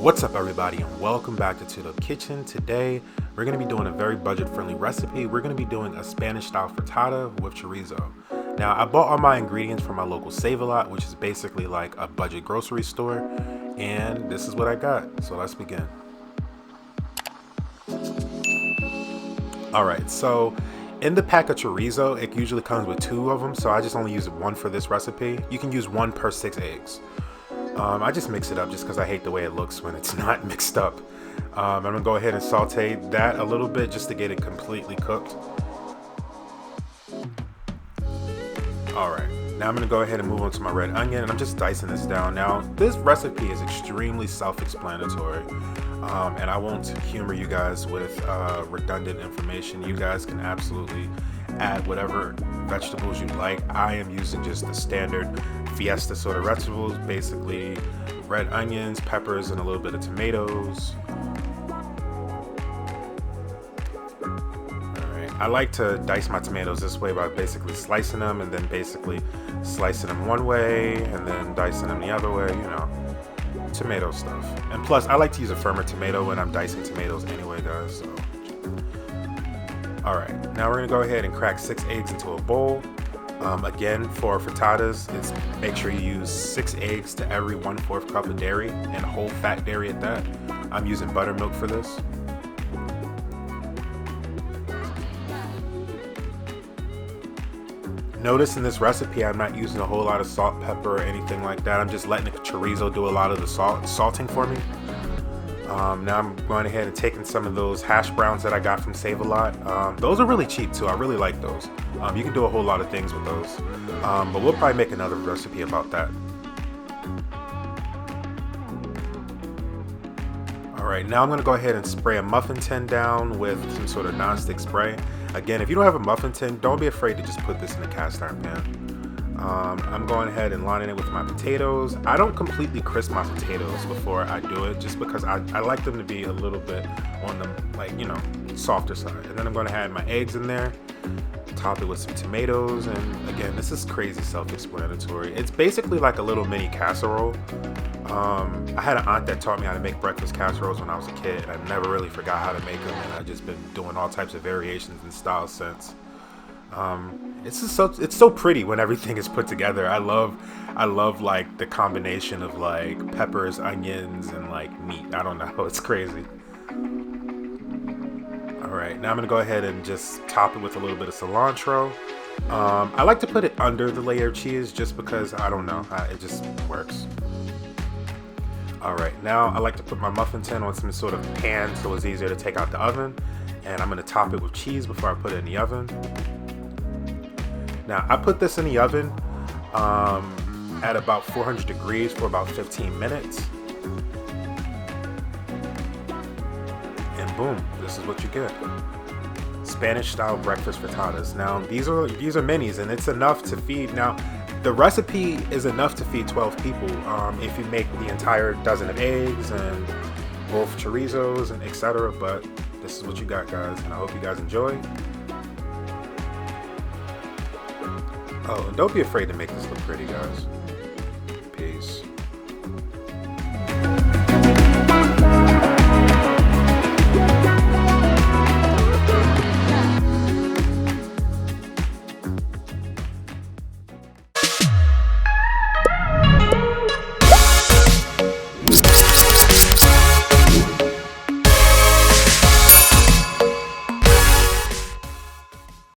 What's up everybody and welcome back to the kitchen. Today we're going to be doing a very budget friendly recipe. We're going to be doing a Spanish style frittata with chorizo. Now I bought all my ingredients from my local Save-A-Lot, which is basically like a budget grocery store, and this is what I got. So let's begin. Alright, so in the pack of chorizo it usually comes with 2 of them, so I just only use 1 for this recipe. You can use 1 per 6 eggs. I just mix it up just because I hate the way it looks when it's not mixed up. I'm gonna go ahead and saute that a little bit just to get it completely cooked. Alright, now I'm gonna go ahead and move on to my red onion, and I'm just dicing this down. Now this recipe is extremely self-explanatory, and I won't humor you guys with redundant information. You guys can absolutely add whatever vegetables you like. I am using just the standard fiesta sort of vegetables, basically red onions, peppers, and a little bit of tomatoes. Alright, I like to dice my tomatoes this way by basically slicing them and then basically slicing them one way and then dicing them the other way, you know, tomato stuff. And plus, I like to use a firmer tomato when I'm dicing tomatoes anyway, guys. So. Alright, now we're going to go ahead and crack 6 eggs into a bowl. Again, for frittatas, make sure you use 6 eggs to every 1/4 cup of dairy, and whole fat dairy at that. I'm using buttermilk for this. Notice in this recipe I'm not using a whole lot of salt, pepper, or anything like that. I'm just letting the chorizo do a lot of the salting for me. Now I'm going ahead and taking some of those hash browns that I got from Save-A-Lot. Those are really cheap too. I really like those. You can do a whole lot of things with those. But we'll probably make another recipe about that. Alright, now I'm going to go ahead and spray a muffin tin down with some sort of non-stick spray. Again, if you don't have a muffin tin, don't be afraid to just put this in a cast iron pan. I'm going ahead and lining it with my potatoes. I don't completely crisp my potatoes before I do it, just because I like them to be a little bit on the, like, you know, softer side. And then I'm going to add my eggs in there, top it with some tomatoes, and again, this is crazy self-explanatory. It's basically like a little mini casserole. I had an aunt that taught me how to make breakfast casseroles when I was a kid, and I never really forgot how to make them, and I've just been doing all types of variations and styles since. It's so pretty when everything is put together. I love like the combination of like peppers, onions, and like meat. I don't know, it's crazy. Alright, now I'm gonna go ahead and just top it with a little bit of cilantro. I like to put it under the layer of cheese just because, I don't know, it just works. Alright, now I like to put my muffin tin on some sort of pan so it's easier to take out the oven, and I'm gonna top it with cheese before I put it in the oven. Now, I put this in the oven at about 400 degrees for about 15 minutes. And boom, this is what you get. Spanish style breakfast frittatas. Now, these are minis, and it's enough to feed. Now, the recipe is enough to feed 12 people if you make the entire dozen of eggs and both chorizos and etc. But this is what you got, guys, and I hope you guys enjoy. Oh, and don't be afraid to make this look pretty, guys.